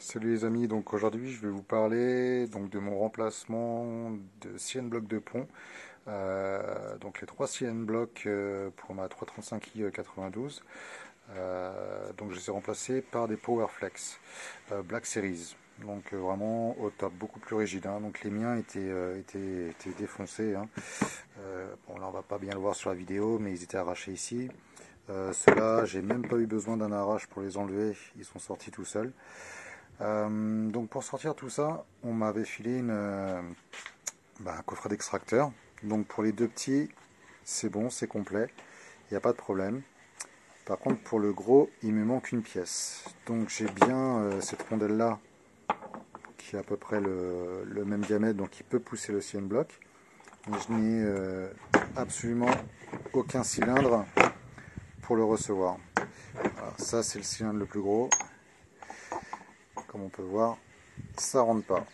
Salut les amis, donc aujourd'hui je vais vous parler donc de mon remplacement de CN bloc de pont. Donc les 3 CN blocs pour ma 335i 92. Donc je les ai remplacés par des Powerflex Black Series. Donc vraiment au top, beaucoup plus rigide, hein. Donc les miens étaient défoncés, hein. Bon là on va pas bien le voir sur la vidéo, mais ils étaient arrachés ici. Ceux-là, j'ai même pas eu besoin d'un arrache pour les enlever, ils sont sortis tout seuls. Donc pour sortir tout ça, on m'avait filé un coffret d'extracteur. Donc pour les deux petits, c'est bon, c'est complet, il n'y a pas de problème. Par contre pour le gros, il me manque une pièce. Donc j'ai bien cette rondelle là, qui a à peu près le même diamètre, donc il peut pousser le CN block. Mais je n'ai absolument aucun cylindre pour le recevoir. Voilà, ça c'est le cylindre le plus gros. Comme on peut voir, ça rentre pas.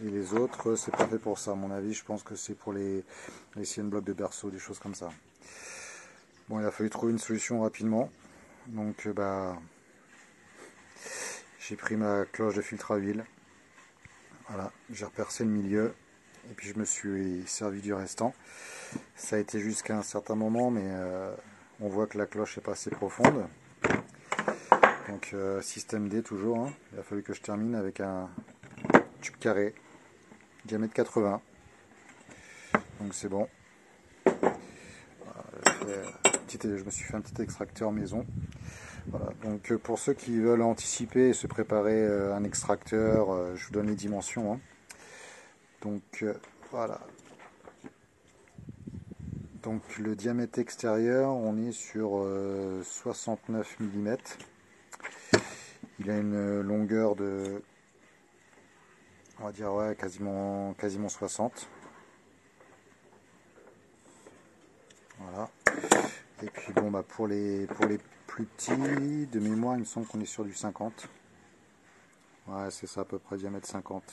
Et les autres, c'est pas fait pour ça. À mon avis, je pense que c'est pour les CN blocs de berceau, des choses comme ça. Bon, il a fallu trouver une solution rapidement. Donc, j'ai pris ma cloche de filtre à huile. Voilà, j'ai repercé le milieu. Et puis, je me suis servi du restant. Ça a été jusqu'à un certain moment, mais on voit que la cloche est pas assez profonde. Donc, système D toujours, hein. Il a fallu que je termine avec un tube carré, diamètre 80. Donc c'est bon. Je me suis fait un petit extracteur maison. Voilà. Donc pour ceux qui veulent anticiper et se préparer un extracteur, je vous donne les dimensions, hein. Donc voilà. Donc le diamètre extérieur, on est sur 69 mm. Il a une longueur de, on va dire, ouais, quasiment 60. Voilà. Et puis bon, pour les plus petits, de mémoire, il me semble qu'on est sur du 50. Ouais, c'est ça à peu près, diamètre 50.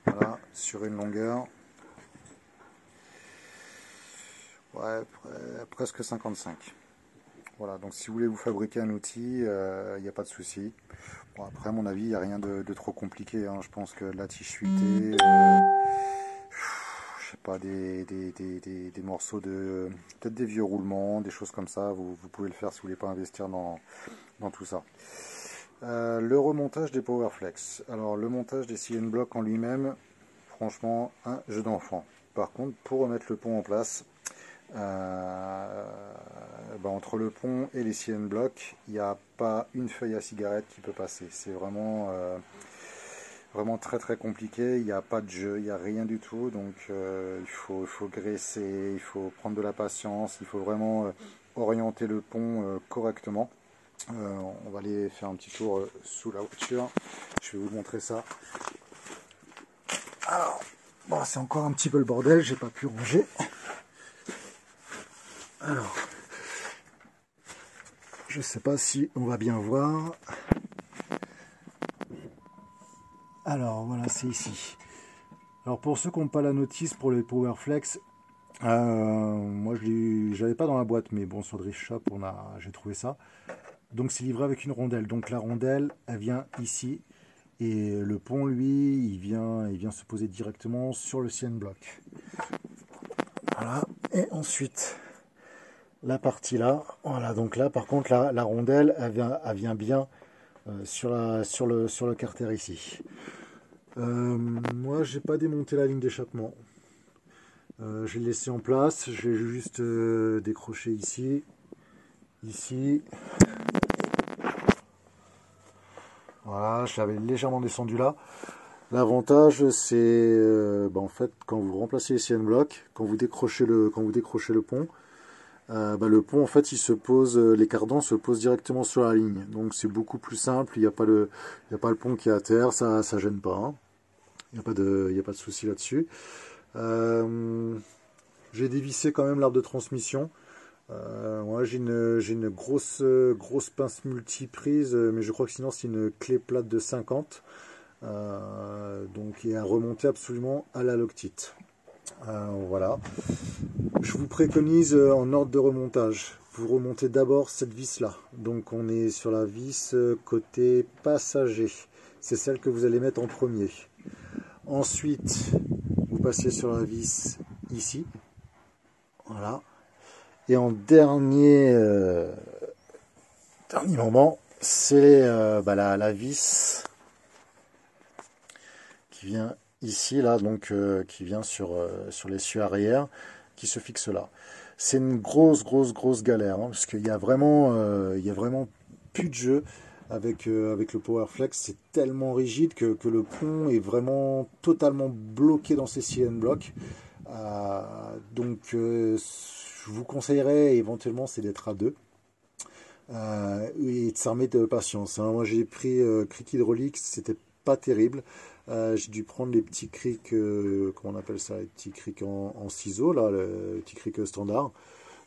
Voilà, sur une longueur, ouais, presque 55. Voilà, donc si vous voulez vous fabriquer un outil, il n'y a pas de souci. Bon, après, à mon avis, il n'y a rien de trop compliqué, hein. Je pense que la tige fuitée, je sais pas, des morceaux de, peut-être des vieux roulements, des choses comme ça, vous pouvez le faire si vous voulez pas investir dans tout ça. Le remontage des Powerflex. Alors le montage des CN blocs en lui-même, franchement, un jeu d'enfant. Par contre, pour remettre le pont en place, entre le pont et les CN blocs, il n'y a pas une feuille à cigarette qui peut passer. C'est vraiment vraiment très très compliqué, il n'y a pas de jeu, il n'y a rien du tout, donc il faut graisser, il faut prendre de la patience, il faut vraiment orienter le pont correctement. On va aller faire un petit tour sous la voiture, je vais vous montrer ça. Alors, bon, c'est encore un petit peu le bordel, j'ai pas pu ranger. Alors, je sais pas si on va bien voir. Alors voilà, c'est ici. Alors pour ceux qui n'ont pas la notice pour les Powerflex, moi je l'avais pas dans la boîte, mais bon, sur Drift Shop j'ai trouvé ça. Donc c'est livré avec une rondelle. Donc la rondelle, elle vient ici, et le pont, lui, il vient se poser directement sur le CN block. Voilà. Et ensuite la partie là, voilà. Donc là, par contre, la rondelle, elle vient bien sur le carter ici. Moi, j'ai pas démonté la ligne d'échappement. Je l'ai laissé en place. Je vais juste décrocher ici, ici. Voilà, je l'avais légèrement descendu là. L'avantage, c'est en fait, quand vous remplacez les CN blocs, quand vous décrochez le pont, le pont, en fait, il se pose, les cardans se posent directement sur la ligne. Donc c'est beaucoup plus simple. Il n'y a pas le pont qui est à terre, ça gêne pas, hein. Il n'y a pas de souci là-dessus. J'ai dévissé quand même l'arbre de transmission. Moi, j'ai une grosse pince multiprise, mais je crois que sinon c'est une clé plate de 50. Donc il est à remonter absolument à la Loctite. Voilà. Je vous préconise en ordre de remontage. Vous remontez d'abord cette vis là. Donc on est sur la vis côté passager. c'est celle que vous allez mettre en premier. Ensuite, vous passez sur la vis ici. Voilà. Et en dernier moment, c'est la vis qui vient ici, là, donc qui vient sur l'essieu arrière, qui se fixe là. C'est une grosse galère, hein, parce qu'il y a vraiment plus de jeu avec le PowerFlex. C'est tellement rigide que le pont est vraiment totalement bloqué dans ces CN blocs. Donc, je vous conseillerais éventuellement, c'est d'être à deux. Et de s'armer de patience, hein. Moi, j'ai pris cric hydraulique, c'était pas terrible. J'ai dû prendre les petits crics, comment on appelle ça, les petits crics en ciseaux, là, le petit cric standard.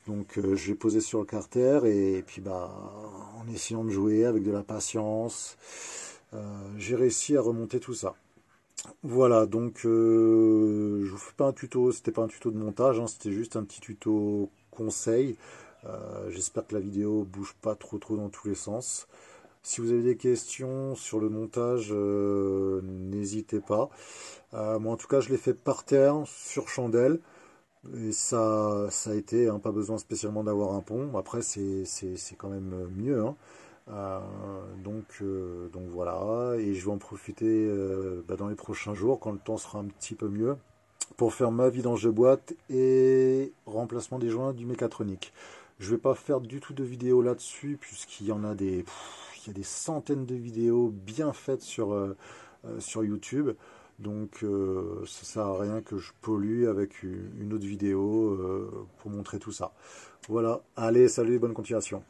Donc, je l'ai posé sur le carter et puis, en essayant de jouer avec de la patience, j'ai réussi à remonter tout ça. Voilà, donc je vous fais pas un tuto, c'était pas un tuto de montage, hein, c'était juste un petit tuto conseil. J'espère que la vidéo bouge pas trop dans tous les sens. Si vous avez des questions sur le montage, n'hésitez pas. Moi en tout cas je l'ai fait par terre, sur chandelle, et ça a été, hein, pas besoin spécialement d'avoir un pont. Après c'est quand même mieux, hein. Donc voilà, et je vais en profiter dans les prochains jours, quand le temps sera un petit peu mieux, pour faire ma vidange de boîte et remplacement des joints du mécatronique. Je vais pas faire du tout de vidéos là-dessus, puisqu'il y en a il y a des centaines de vidéos bien faites sur YouTube. Donc ça sert à rien que je pollue avec une autre vidéo pour montrer tout ça. Voilà, allez, salut, bonne continuation.